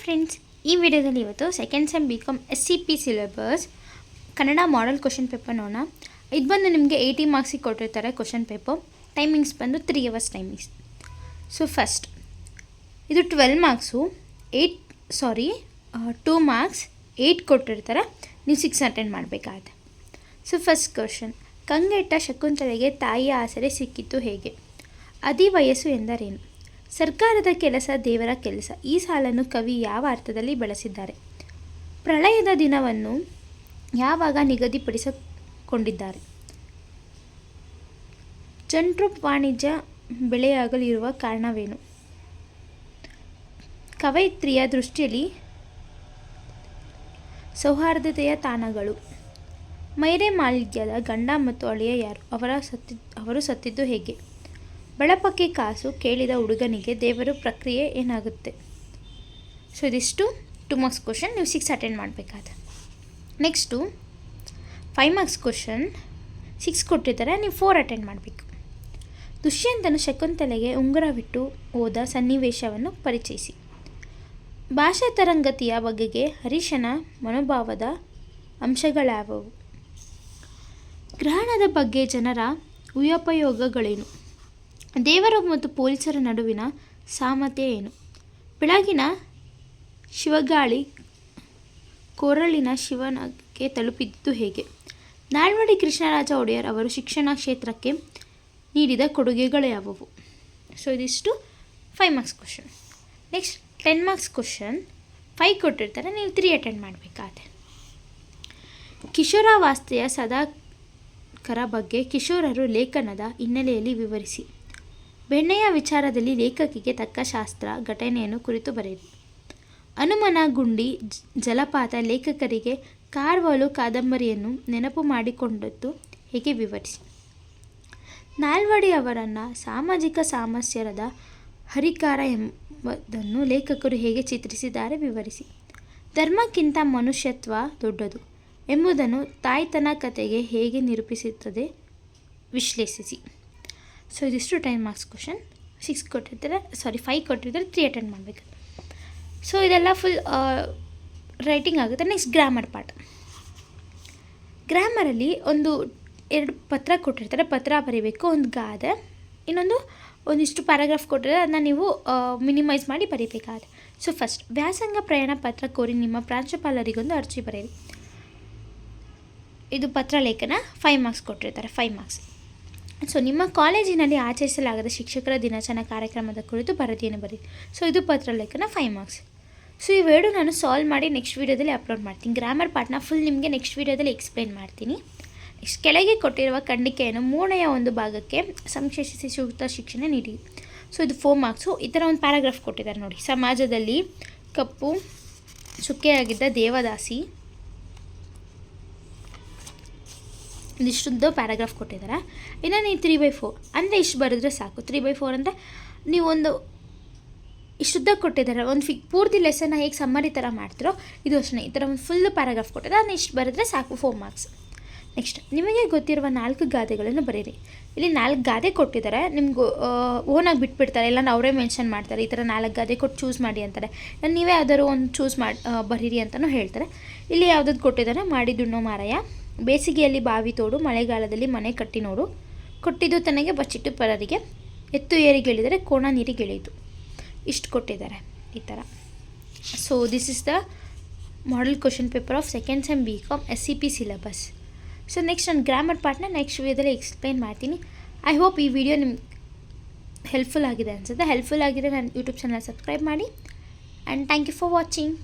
Friends, ಈ ವಿಡಿಯೋದಲ್ಲಿ ಇವತ್ತು second sem BCom SCP syllabus Kannada model question paper ನೋಡೋಣ. ಇದು ಬಂದು ನಿಮಗೆ 80 ಮಾರ್ಕ್ಸಿಗೆ ಕೊಟ್ಟಿರ್ತಾರೆ ಕ್ವಶನ್ ಪೇಪರ್. ಟೈಮಿಂಗ್ಸ್ ಬಂದು 3 hours ಟೈಮಿಂಗ್ಸ್. ಸೊ ಫಸ್ಟ್ ಇದು 12 ಮಾರ್ಕ್ಸು 2 ಮಾರ್ಕ್ಸ್ 8 ಕೊಟ್ಟಿರ್ತಾರೆ. ನೀವು 6 ಅಟೆಂಡ್ ಮಾಡಬೇಕಾಗುತ್ತೆ. ಸೊ ಫಸ್ಟ್ ಕ್ವಶನ್, ಕಂಗೆಟ್ಟ ಶಕುಂತಲೆಗೆ ತಾಯಿಯ ಆಸರೆ ಸಿಕ್ಕಿತ್ತು ಹೇಗೆ? ಅಧಿವಯಸ್ಸು ಎಂದರೇನು? ಸರ್ಕಾರದ ಕೆಲಸ ದೇವರ ಕೆಲಸ. ಈ ಸಾಲನ್ನು ಕವಿ ಯಾವ ಅರ್ಥದಲ್ಲಿ ಬಳಸಿದ್ದಾರೆ? ಪ್ರಳಯದ ದಿನವನ್ನು ಯಾವಾಗ ನಿಗದಿಪಡಿಸಿಕೊಂಡಿದ್ದಾರೆ? ಜಂಟ್ರು ವಾಣಿಜ್ಯ ಬೆಳೆಯಾಗಲಿರುವ ಕಾರಣವೇನು? ಕವಯಿತ್ರಿಯ ದೃಷ್ಟಿಯಲ್ಲಿ ಸೌಹಾರ್ದತೆಯ ತಾಣಗಳು. ಮೈರೆ ಮಾಲ್ಯದ ಗಂಡ ಮತ್ತು ಅಳಿಯ ಯಾರು? ಅವರು ಸತ್ತಿದ್ದು ಹೇಗೆ? ಬಳಪಕ್ಕೆ ಕಾಸು ಕೇಳಿದ ಹುಡುಗನಿಗೆ ದೇವರು ಪ್ರಕ್ರಿಯೆ ಏನಾಗುತ್ತೆ? ಸೊ ಇದಿಷ್ಟು 2 ಮಾರ್ಕ್ಸ್ ಕ್ವಶನ್. ನೀವು 6 ಅಟೆಂಡ್ ಮಾಡಬೇಕಾದ. ನೆಕ್ಸ್ಟು 5 ಮಾರ್ಕ್ಸ್ ಕ್ವಶನ್ 6 ಕೊಟ್ಟಿರ್ತಾರೆ. ನೀವು 4 ಅಟೆಂಡ್ ಮಾಡಬೇಕು. ದುಷ್ಯಂತನು ಶಕುಂತಲೆಗೆ ಉಂಗುರವಿಟ್ಟು ಹೋದ ಸನ್ನಿವೇಶವನ್ನು ಪರಿಚಯಿಸಿ. ಭಾಷಾ ತರಂಗತಿಯ ಬಗೆಗೆ ಹರೀಶನ ಮನೋಭಾವದ ಅಂಶಗಳ್ಯಾವುವು? ಗ್ರಹಣದ ಬಗ್ಗೆ ಜನರ ಉಪಯೋಗಗಳೇನು? ದೇವರು ಮತ್ತು ಪೊಲೀಸರ ನಡುವಿನ ಸಾಮತೆ ಏನು? ಬೆಳಗಿನ ಶಿವಗಾಳಿ ಕೊರಳಿನ ಶಿವನಿಗೆ ತಲುಪಿದ್ದು ಹೇಗೆ? ನಾಲ್ವಡಿ ಕೃಷ್ಣರಾಜ ಒಡೆಯರ್ ಅವರು ಶಿಕ್ಷಣ ಕ್ಷೇತ್ರಕ್ಕೆ ನೀಡಿದ ಕೊಡುಗೆಗಳು ಯಾವುವು? ಸೊ ಇದಿಷ್ಟು 5 marks question. Next 10 marks question 5 ಕೊಟ್ಟಿರ್ತಾರೆ. ನೀವು 3 ಅಟೆಂಡ್ ಮಾಡಬೇಕಾಗುತ್ತೆ. ಕಿಶೋರಾವಸ್ಥೆಯ ಸಾಧಕರ ಬಗ್ಗೆ ಕಿಶೋರರು ಲೇಖನದ ಹಿನ್ನೆಲೆಯಲ್ಲಿ ವಿವರಿಸಿ. ಬೆಣ್ಣೆಯ ವಿಚಾರದಲ್ಲಿ ಲೇಖಕಿಗೆ ತಕ್ಕ ಶಾಸ್ತ್ರ ಘಟನೆಯನ್ನು ಕುರಿತು ಬರೆಯಿರಿ. ಹನುಮನ ಗುಂಡಿ ಜಲಪಾತ ಲೇಖಕರಿಗೆ ಕಾರ್ವಾಲು ಕಾದಂಬರಿಯನ್ನು ನೆನಪು ಮಾಡಿಕೊಂಡದ್ದು ಹೇಗೆ ವಿವರಿಸಿ. ನಾಲ್ವಡಿ ಅವರನ್ನು ಸಾಮಾಜಿಕ ಸಾಮರಸ್ಯದ ಹರಿಕಾರ ಎಂಬುದನ್ನು ಲೇಖಕರು ಹೇಗೆ ಚಿತ್ರಿಸಿದ್ದಾರೆ ವಿವರಿಸಿ. ಧರ್ಮಕ್ಕಿಂತ ಮನುಷ್ಯತ್ವ ದೊಡ್ಡದು ಎಂಬುದನ್ನು ತಾಯ್ತನ ಕಥೆಗೆ ಹೇಗೆ ನಿರೂಪಿಸುತ್ತದೆ ವಿಶ್ಲೇಷಿಸಿ. ಸೊ ಇದಿಷ್ಟು 10 ಮಾರ್ಕ್ಸ್ ಕ್ವಶನ್. 5 ಕೊಟ್ಟಿರ್ತಾರೆ. 3 ಅಟೆಂಡ್ ಮಾಡಬೇಕು. ಸೊ ಇದೆಲ್ಲ ಫುಲ್ ರೈಟಿಂಗ್ ಆಗುತ್ತೆ. Next grammar part. ಗ್ರಾಮರಲ್ಲಿ 2 ಪತ್ರ ಕೊಟ್ಟಿರ್ತಾರೆ. ಪತ್ರ ಬರೀಬೇಕು. ಒಂದು ಗಾದೆ, ಒಂದಿಷ್ಟು ಪ್ಯಾರಾಗ್ರಾಫ್ ಕೊಟ್ಟಿರ್ತಾರೆ. ಅದನ್ನ ನೀವು ಮಿನಿಮೈಸ್ ಮಾಡಿ ಬರೀಬೇಕಾಗುತ್ತೆ. ಸೊ ಫಸ್ಟ್, ವ್ಯಾಸಂಗ ಪ್ರಯಾಣ ಪತ್ರ ಕೋರಿ ನಿಮ್ಮ ಪ್ರಾಂಶುಪಾಲರಿಗೊಂದು ಅರ್ಜಿ ಬರೆಯಿರಿ. ಇದು ಪತ್ರ ಲೇಖನ. 5 ಮಾರ್ಕ್ಸ್ ಕೊಟ್ಟಿರ್ತಾರೆ. 5 ಮಾರ್ಕ್ಸ್. ಸೊ ನಿಮ್ಮ ಕಾಲೇಜಿನಲ್ಲಿ ಆಚರಿಸಲಾಗದ ಶಿಕ್ಷಕರ ದಿನಾಚರಣೆ ಕಾರ್ಯಕ್ರಮದ ಕುರಿತು ವರದಿಯನ್ನು ಬರೀರಿ. ಸೊ ಇದು ಪತ್ರ ಲೇಖನ 5 ಮಾರ್ಕ್ಸ್. ಸೊ ಇವೆರಡು ನಾನು ಸಾಲ್ವ್ ಮಾಡಿ ನೆಕ್ಸ್ಟ್ ವೀಡಿಯೋದಲ್ಲಿ ಅಪ್ಲೋಡ್ ಮಾಡ್ತೀನಿ. ಗ್ರಾಮರ್ ಪಾರ್ಟ್ನ ಫುಲ್ ನಿಮಗೆ ನೆಕ್ಸ್ಟ್ ವೀಡಿಯೋದಲ್ಲಿ ಎಕ್ಸ್ಪ್ಲೈನ್ ಮಾಡ್ತೀನಿ. ನೆಕ್ಸ್ಟ್, ಕೆಳಗೆ ಕೊಟ್ಟಿರುವ ಖಂಡಿಕೆಯನ್ನು 3ನೇ ಒಂದು ಭಾಗಕ್ಕೆ ಸಂಕ್ಷೇಪಿಸಿ ಸೂಕ್ತ ಶಿಕ್ಷಣ ನೀಡಿ. ಸೊ ಇದು 4 ಮಾರ್ಕ್ಸು. ಈ ಥರ ಒಂದು ಪ್ಯಾರಾಗ್ರಾಫ್ ಕೊಟ್ಟಿದ್ದಾರೆ ನೋಡಿ. ಸಮಾಜದಲ್ಲಿ ಕಪ್ಪು ಚುಕ್ಕೆಯಾಗಿದ್ದ ದೇವದಾಸಿ, ಇದಿಷ್ಟುದ್ದು ಪ್ಯಾರಾಗ್ರಾಫ್ ಕೊಟ್ಟಿದ್ದಾರೆ. ಇನ್ನು ನೀವು 3/4 ಅಂದರೆ ಇಷ್ಟು ಬರೆದ್ರೆ ಸಾಕು. 3/4 ಅಂದರೆ ನೀವು ಇಷ್ಟುದ್ದ ಕೊಟ್ಟಿದ್ದಾರೆ. ಪೂರ್ತಿ ಲೆಸನ್ನ ಹೇಗೆ ಸಮ್ಮರಿ ಥರ ಮಾಡ್ತಿರೋ ಇದು ಅಷ್ಟೇ. ಈ ಥರ ಒಂದು ಫುಲ್ ಪ್ಯಾರಾಗ್ರಾಫ್ ಕೊಟ್ಟಿದ್ದಾರೆ. ಅದನ್ನ ಇಷ್ಟು ಬರೆದ್ರೆ ಸಾಕು. 4 ಮಾರ್ಕ್ಸ್. ನೆಕ್ಸ್ಟ್, ನಿಮಗೆ ಗೊತ್ತಿರುವ 4 ಗಾದೆಗಳನ್ನು ಬರೀರಿ. ಇಲ್ಲಿ 4 ಗಾದೆ ಕೊಟ್ಟಿದ್ದಾರೆ. ನಿಮ್ಗೆ ಓನಾಗಿ ಬಿಟ್ಬಿಡ್ತಾರೆ, ಇಲ್ಲ ಅವರೇ ಮೆನ್ಷನ್ ಮಾಡ್ತಾರೆ. ಈ ಥರ 4 ಗಾದೆ ಕೊಟ್ಟು ಚೂಸ್ ಮಾಡಿ ಅಂತಾರೆ. ನೀವೇ ಯಾವ್ದಾದ್ರು ಒಂದು ಚೂಸ್ ಮಾಡಿ ಬರೀರಿ ಅಂತಲೂ ಹೇಳ್ತಾರೆ. ಇಲ್ಲಿ ಯಾವುದಾದ್ರು ಕೊಟ್ಟಿದ್ದಾರೆ. ಮಾಡಿದುಣ್ಣೋ ಮಾರಾಯ, ಬೇಸಿಗೆಯಲ್ಲಿ ಬಾವಿ ತೋಡು, ಮಳೆಗಾಲದಲ್ಲಿ ಮನೆ ಕಟ್ಟಿ ನೋಡು, ಕೊಟ್ಟಿದ್ದು ತನಗೆ ಬಚ್ಚಿಟ್ಟು ಪರರಿಗೆ, ಎತ್ತು ಏರಿಗೆಳಿದರೆ ಕೋಣ ನೀರಿಗೆಳೆಯಿತು. ಇಷ್ಟು ಕೊಟ್ಟಿದ್ದಾರೆ ಈ ಥರ. So this is the model question paper of second sem BCom SCP syllabus. So next ನಾನು ಗ್ರಾಮರ್ ಪಾರ್ಟ್ನ ನೆಕ್ಸ್ಟ್ ವೀಡಿಯೋದಲ್ಲಿ ಎಕ್ಸ್ಪ್ಲೈನ್ ಮಾಡ್ತೀನಿ. ಐ ಹೋಪ್ ಈ ವಿಡಿಯೋ ನಿಮ್ಗೆ ಹೆಲ್ಪ್ಫುಲ್ ಆಗಿದೆ ಅನಿಸುತ್ತೆ. ಹೆಲ್ಪ್ಫುಲ್ ಆಗಿದ್ರೆ ನನ್ನ ಯೂಟ್ಯೂಬ್ ಚಾನಲ್ ಸಬ್ಸ್ಕ್ರೈಬ್ ಮಾಡಿ. And thank you for watching.